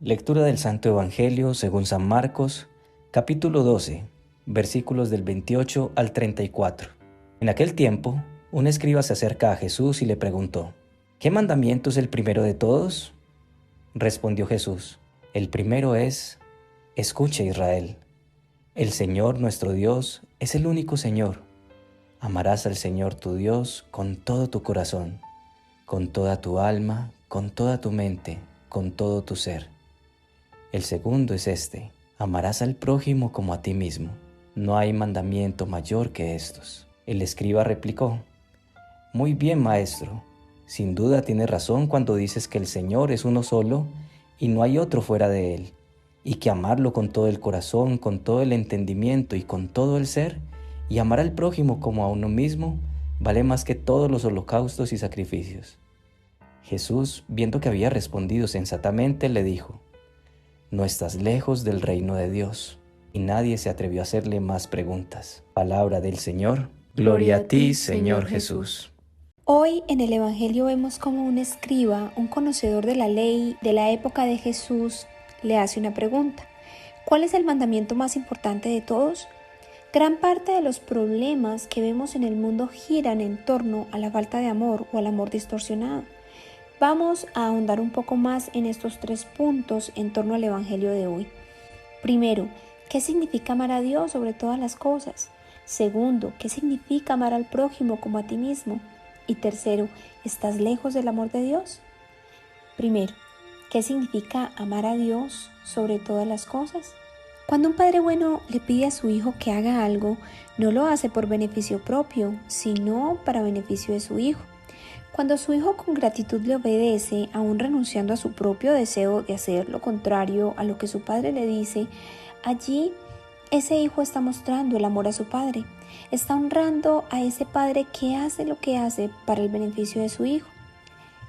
Lectura del Santo Evangelio según San Marcos, capítulo 12, versículos del 28 al 34. En aquel tiempo, un escriba se acerca a Jesús y le preguntó: ¿Qué mandamiento es el primero de todos? Respondió Jesús: El primero es: Escucha, Israel. El Señor nuestro Dios es el único Señor. Amarás al Señor tu Dios con todo tu corazón, con toda tu alma, con toda tu mente, con todo tu ser. El segundo es este: amarás al prójimo como a ti mismo. No hay mandamiento mayor que estos. El escriba replicó: Muy bien, maestro. Sin duda tienes razón cuando dices que el Señor es uno solo y no hay otro fuera de Él, y que amarlo con todo el corazón, con todo el entendimiento y con todo el ser, y amar al prójimo como a uno mismo, vale más que todos los holocaustos y sacrificios. Jesús, viendo que había respondido sensatamente, le dijo: No estás lejos del reino de Dios. Y nadie se atrevió a hacerle más preguntas. Palabra del Señor. Gloria a ti, Señor Jesús. Hoy en el Evangelio vemos como un escriba, un conocedor de la ley de la época de Jesús, le hace una pregunta. ¿Cuál es el mandamiento más importante de todos? Gran parte de los problemas que vemos en el mundo giran en torno a la falta de amor o al amor distorsionado. Vamos a ahondar un poco más en estos 3 puntos en torno al Evangelio de hoy. Primero, ¿qué significa amar a Dios sobre todas las cosas? Segundo, ¿qué significa amar al prójimo como a ti mismo? Y tercero, ¿estás lejos del amor de Dios? Primero, ¿qué significa amar a Dios sobre todas las cosas? Cuando un padre bueno le pide a su hijo que haga algo, no lo hace por beneficio propio, sino para beneficio de su hijo. Cuando su hijo con gratitud le obedece, aún renunciando a su propio deseo de hacer lo contrario a lo que su padre le dice, allí ese hijo está mostrando el amor a su padre, está honrando a ese padre que hace lo que hace para el beneficio de su hijo.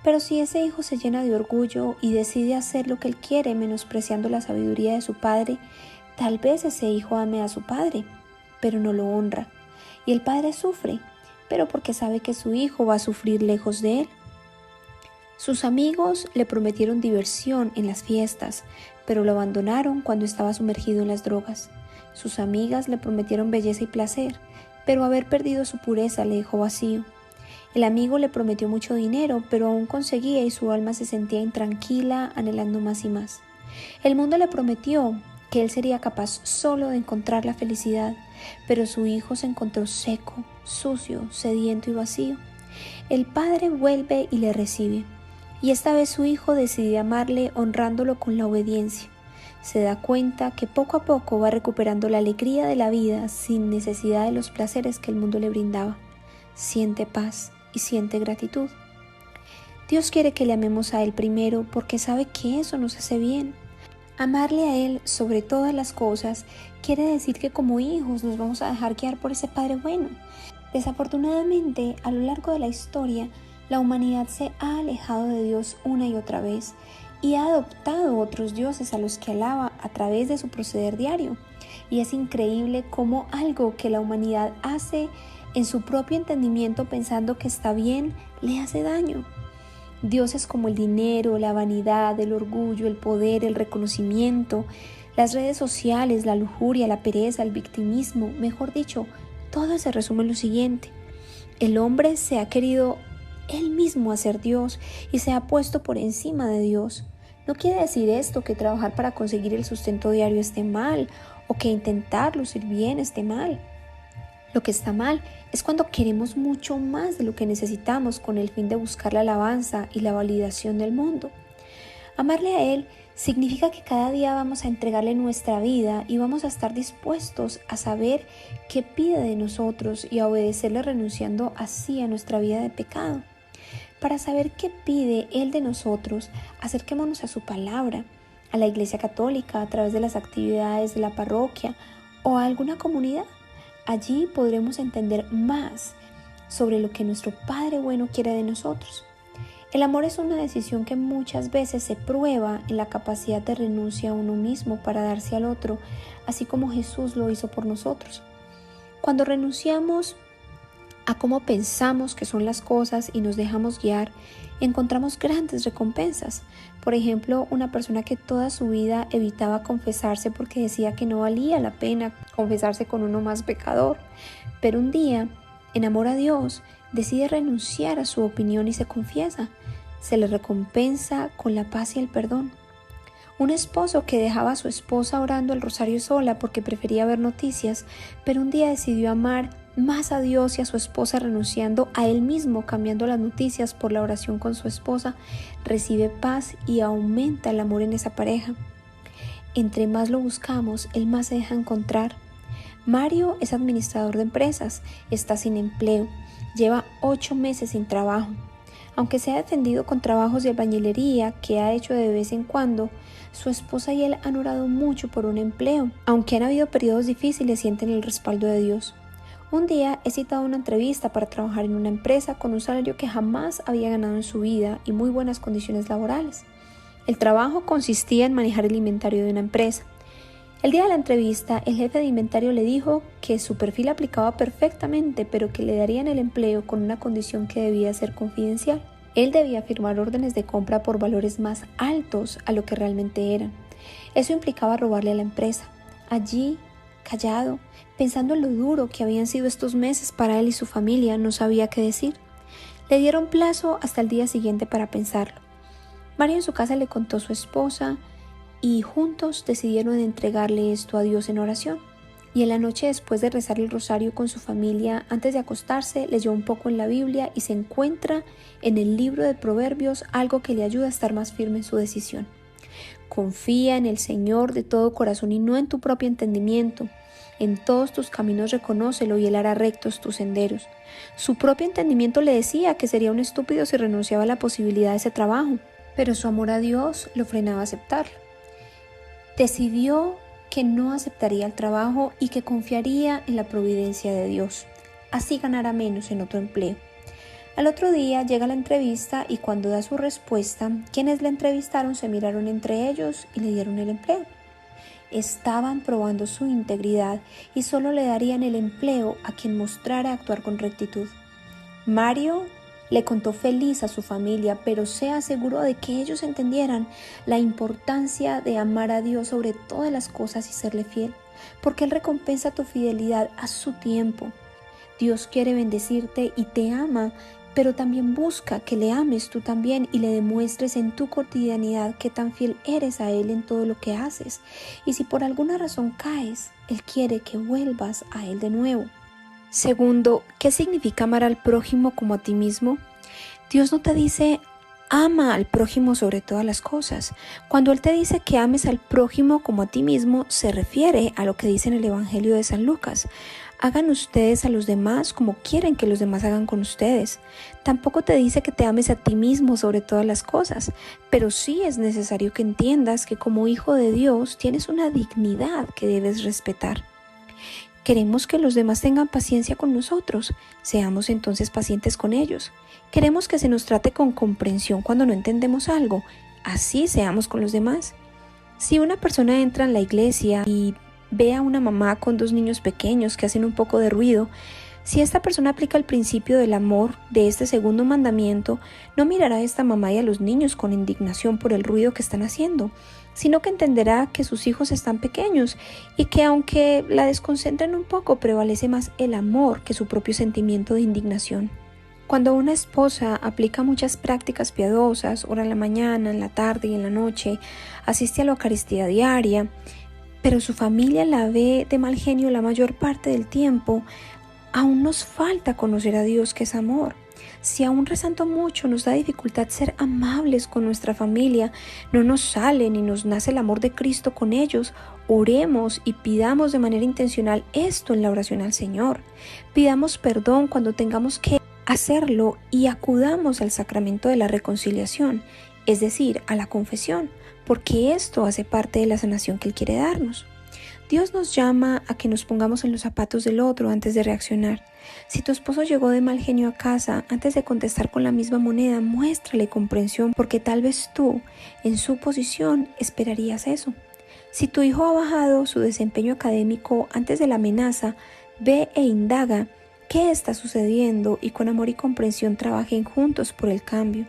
Pero si ese hijo se llena de orgullo y decide hacer lo que él quiere, menospreciando la sabiduría de su padre, tal vez ese hijo ame a su padre, pero no lo honra, y el padre sufre, pero porque sabe que su hijo va a sufrir lejos de él. Sus amigos le prometieron diversión en las fiestas, pero lo abandonaron cuando estaba sumergido en las drogas. Sus amigas le prometieron belleza y placer, pero haber perdido su pureza le dejó vacío. El amigo le prometió mucho dinero, pero aún conseguía y su alma se sentía intranquila, anhelando más y más. El mundo le prometió que él sería capaz solo de encontrar la felicidad, pero su hijo se encontró seco, sucio, sediento y vacío. El padre vuelve y le recibe, y esta vez su hijo decide amarle honrándolo con la obediencia. Se da cuenta que poco a poco va recuperando la alegría de la vida sin necesidad de los placeres que el mundo le brindaba. Siente paz y siente gratitud. Dios quiere que le amemos a Él primero porque sabe que eso nos hace bien. Amarle a Él sobre todas las cosas quiere decir que como hijos nos vamos a dejar guiar por ese Padre bueno. Desafortunadamente, a lo largo de la historia, la humanidad se ha alejado de Dios una y otra vez y ha adoptado otros dioses a los que alaba a través de su proceder diario. Y es increíble cómo algo que la humanidad hace en su propio entendimiento pensando que está bien, le hace daño. Dioses como el dinero, la vanidad, el orgullo, el poder, el reconocimiento, las redes sociales, la lujuria, la pereza, el victimismo, mejor dicho, todo se resume en lo siguiente. El hombre se ha querido él mismo hacer Dios y se ha puesto por encima de Dios. No quiere decir esto que trabajar para conseguir el sustento diario esté mal o que intentar lucir bien esté mal. Lo que está mal es cuando queremos mucho más de lo que necesitamos con el fin de buscar la alabanza y la validación del mundo. Amarle a Él significa que cada día vamos a entregarle nuestra vida y vamos a estar dispuestos a saber qué pide de nosotros y a obedecerle renunciando así a nuestra vida de pecado. Para saber qué pide Él de nosotros, acerquémonos a su palabra, a la Iglesia Católica a través de las actividades de la parroquia o a alguna comunidad. Allí podremos entender más sobre lo que nuestro Padre bueno quiere de nosotros. El amor es una decisión que muchas veces se prueba en la capacidad de renuncia a uno mismo para darse al otro, así como Jesús lo hizo por nosotros. Cuando renunciamos a cómo pensamos que son las cosas y nos dejamos guiar, encontramos grandes recompensas. Por ejemplo, una persona que toda su vida evitaba confesarse porque decía que no valía la pena confesarse con uno más pecador, pero un día, en amor a Dios, decide renunciar a su opinión y se confiesa. Se le recompensa con la paz y el perdón. Un esposo que dejaba a su esposa orando el rosario sola porque prefería ver noticias, pero un día decidió amar más a Dios y a su esposa renunciando a él mismo, cambiando las noticias por la oración con su esposa, recibe paz y aumenta el amor en esa pareja. Entre más lo buscamos, él más se deja encontrar. Mario es administrador de empresas, está sin empleo, lleva 8 meses sin trabajo. Aunque se ha defendido con trabajos de albañilería que ha hecho de vez en cuando, su esposa y él han orado mucho por un empleo. Aunque han habido periodos difíciles, sienten el respaldo de Dios. Un día he citado una entrevista para trabajar en una empresa con un salario que jamás había ganado en su vida y muy buenas condiciones laborales. El trabajo consistía en manejar el inventario de una empresa. El día de la entrevista, el jefe de inventario le dijo que su perfil aplicaba perfectamente, pero que le darían el empleo con una condición que debía ser confidencial. Él debía firmar órdenes de compra por valores más altos a lo que realmente eran. Eso implicaba robarle a la empresa. Allí, callado, pensando en lo duro que habían sido estos meses para él y su familia, no sabía qué decir. Le dieron plazo hasta el día siguiente para pensarlo. Mario en su casa le contó a su esposa y juntos decidieron entregarle esto a Dios en oración. Y en la noche, después de rezar el rosario con su familia, antes de acostarse, leyó un poco en la Biblia y se encuentra en el libro de Proverbios algo que le ayuda a estar más firme en su decisión. Confía en el Señor de todo corazón y no en tu propio entendimiento. En todos tus caminos reconócelo y Él hará rectos tus senderos. Su propio entendimiento le decía que sería un estúpido si renunciaba a la posibilidad de ese trabajo, pero su amor a Dios lo frenaba a aceptarlo. Decidió que no aceptaría el trabajo y que confiaría en la providencia de Dios. Así ganará menos en otro empleo. Al otro día llega la entrevista y cuando da su respuesta, quienes la entrevistaron se miraron entre ellos y le dieron el empleo. Estaban probando su integridad y solo le darían el empleo a quien mostrara actuar con rectitud. Mario le contó feliz a su familia, pero se aseguró de que ellos entendieran la importancia de amar a Dios sobre todas las cosas y serle fiel, porque Él recompensa tu fidelidad a su tiempo. Dios quiere bendecirte y te ama, pero también busca que le ames tú también y le demuestres en tu cotidianidad qué tan fiel eres a Él en todo lo que haces. Y si por alguna razón caes, Él quiere que vuelvas a Él de nuevo. Segundo, ¿qué significa amar al prójimo como a ti mismo? Dios no te dice ama al prójimo sobre todas las cosas. Cuando Él te dice que ames al prójimo como a ti mismo, se refiere a lo que dice en el Evangelio de San Lucas. Hagan ustedes a los demás como quieren que los demás hagan con ustedes. Tampoco te dice que te ames a ti mismo sobre todas las cosas, pero sí es necesario que entiendas que como hijo de Dios tienes una dignidad que debes respetar. Queremos que los demás tengan paciencia con nosotros, seamos entonces pacientes con ellos. Queremos que se nos trate con comprensión cuando no entendemos algo, así seamos con los demás. Si una persona entra en la iglesia y ve a una mamá con 2 niños pequeños que hacen un poco de ruido, si esta persona aplica el principio del amor de este segundo mandamiento, no mirará a esta mamá y a los niños con indignación por el ruido que están haciendo, sino que entenderá que sus hijos están pequeños y que aunque la desconcentren un poco, prevalece más el amor que su propio sentimiento de indignación. Cuando una esposa aplica muchas prácticas piadosas, ora en la mañana, en la tarde y en la noche, asiste a la Eucaristía diaria, pero su familia la ve de mal genio la mayor parte del tiempo, aún nos falta conocer a Dios, que es amor. Si aún rezando mucho nos da dificultad ser amables con nuestra familia, no nos sale ni nos nace el amor de Cristo con ellos, oremos y pidamos de manera intencional esto en la oración al Señor. Pidamos perdón cuando tengamos que hacerlo y acudamos al sacramento de la reconciliación, es decir, a la confesión, porque esto hace parte de la sanación que Él quiere darnos. Dios nos llama a que nos pongamos en los zapatos del otro antes de reaccionar. Si tu esposo llegó de mal genio a casa, antes de contestar con la misma moneda, muéstrale comprensión, porque tal vez tú, en su posición, esperarías eso. Si tu hijo ha bajado su desempeño académico antes de la amenaza, ve e indaga qué está sucediendo y con amor y comprensión trabajen juntos por el cambio.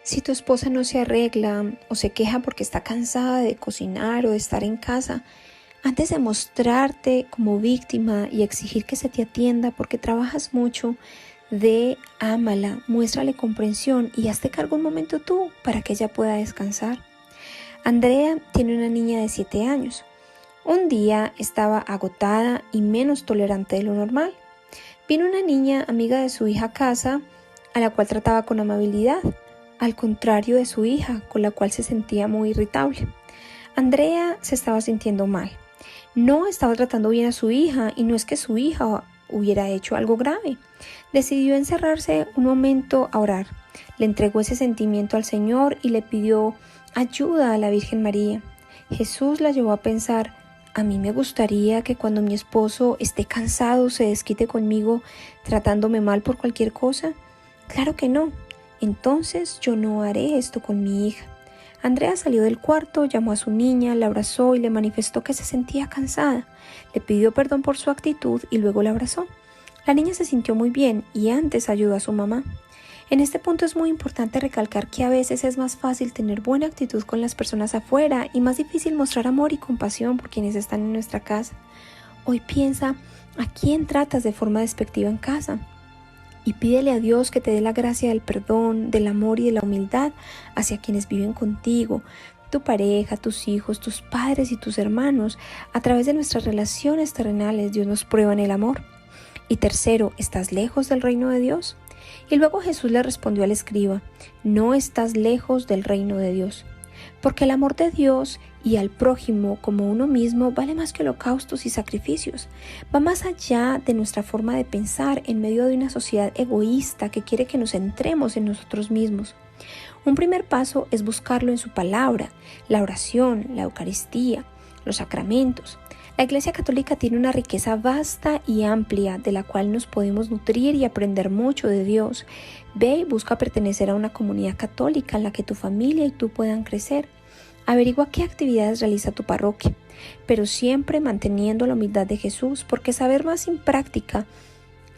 Si tu esposa no se arregla o se queja porque está cansada de cocinar o de estar en casa, antes de mostrarte como víctima y exigir que se te atienda porque trabajas mucho, ámala, muéstrale comprensión y hazte cargo un momento tú para que ella pueda descansar. Andrea tiene una niña de 7 años. Un día estaba agotada y menos tolerante de lo normal. Vino una niña amiga de su hija a casa, a la cual trataba con amabilidad, al contrario de su hija, con la cual se sentía muy irritable. Andrea se estaba sintiendo mal. No estaba tratando bien a su hija y no es que su hija hubiera hecho algo grave. Decidió encerrarse un momento a orar. Le entregó ese sentimiento al Señor y le pidió ayuda a la Virgen María. Jesús la llevó a pensar: a mí me gustaría que cuando mi esposo esté cansado se desquite conmigo tratándome mal por cualquier cosa. Claro que no. Entonces yo no haré esto con mi hija. Andrea salió del cuarto, llamó a su niña, la abrazó y le manifestó que se sentía cansada. Le pidió perdón por su actitud y luego la abrazó. La niña se sintió muy bien y antes ayudó a su mamá. En este punto es muy importante recalcar que a veces es más fácil tener buena actitud con las personas afuera y más difícil mostrar amor y compasión por quienes están en nuestra casa. Hoy piensa a quién tratas de forma despectiva en casa y pídele a Dios que te dé la gracia del perdón, del amor y de la humildad hacia quienes viven contigo, tu pareja, tus hijos, tus padres y tus hermanos. A través de nuestras relaciones terrenales Dios nos prueba en el amor. Y tercero, ¿estás lejos del reino de Dios? Y luego Jesús le respondió al escriba: no estás lejos del reino de Dios, porque el amor de Dios y al prójimo como uno mismo vale más que holocaustos y sacrificios. Va más allá de nuestra forma de pensar en medio de una sociedad egoísta que quiere que nos centremos en nosotros mismos. Un primer paso es buscarlo en su palabra, la oración, la Eucaristía, los sacramentos. La Iglesia Católica tiene una riqueza vasta y amplia de la cual nos podemos nutrir y aprender mucho de Dios. Ve y busca pertenecer a una comunidad católica en la que tu familia y tú puedan crecer. Averigua qué actividades realiza tu parroquia, pero siempre manteniendo la humildad de Jesús, porque saber más sin práctica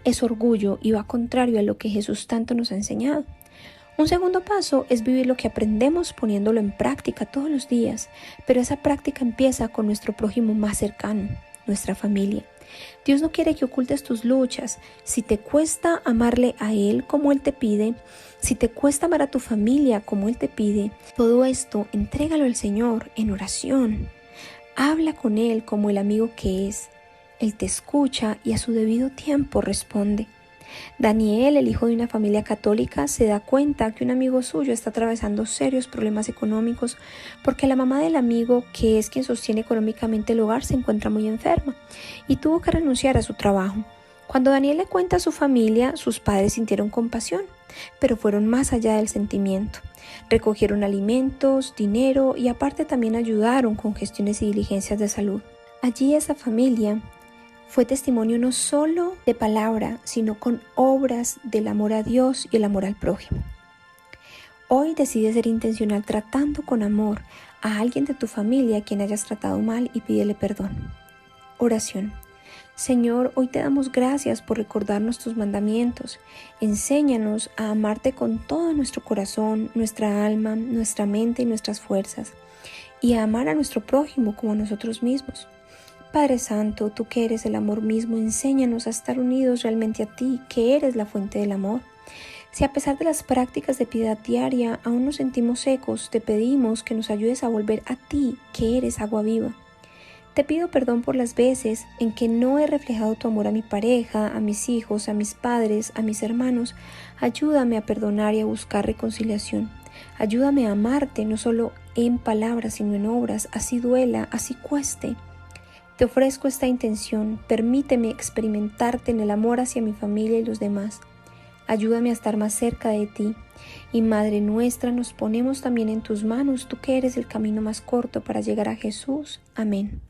es orgullo y va contrario a lo que Jesús tanto nos ha enseñado. Un segundo paso es vivir lo que aprendemos poniéndolo en práctica todos los días, pero esa práctica empieza con nuestro prójimo más cercano, nuestra familia. Dios no quiere que ocultes tus luchas. Si te cuesta amarle a Él como Él te pide, si te cuesta amar a tu familia como Él te pide, todo esto entrégalo al Señor en oración. Habla con Él como el amigo que es. Él te escucha y a su debido tiempo responde. Daniel, el hijo de una familia católica, se da cuenta que un amigo suyo está atravesando serios problemas económicos porque la mamá del amigo, que es quien sostiene económicamente el hogar, se encuentra muy enferma y tuvo que renunciar a su trabajo. Cuando Daniel le cuenta a su familia, sus padres sintieron compasión, pero fueron más allá del sentimiento. Recogieron alimentos, dinero y aparte también ayudaron con gestiones y diligencias de salud. Allí esa familia fue testimonio no solo de palabra, sino con obras del amor a Dios y el amor al prójimo. Hoy decide ser intencional tratando con amor a alguien de tu familia a quien hayas tratado mal y pídele perdón. Oración. Señor, hoy te damos gracias por recordarnos tus mandamientos. Enséñanos a amarte con todo nuestro corazón, nuestra alma, nuestra mente y nuestras fuerzas, y a amar a nuestro prójimo como a nosotros mismos. Padre Santo, tú que eres el amor mismo, enséñanos a estar unidos realmente a ti, que eres la fuente del amor. Si a pesar de las prácticas de piedad diaria aún nos sentimos secos, te pedimos que nos ayudes a volver a ti, que eres agua viva. Te pido perdón por las veces en que no he reflejado tu amor a mi pareja, a mis hijos, a mis padres, a mis hermanos. Ayúdame a perdonar y a buscar reconciliación. Ayúdame a amarte no solo en palabras, sino en obras, así duela, así cueste. Te ofrezco esta intención, permíteme experimentarte en el amor hacia mi familia y los demás. Ayúdame a estar más cerca de ti. Y Madre nuestra, nos ponemos también en tus manos, tú que eres el camino más corto para llegar a Jesús. Amén.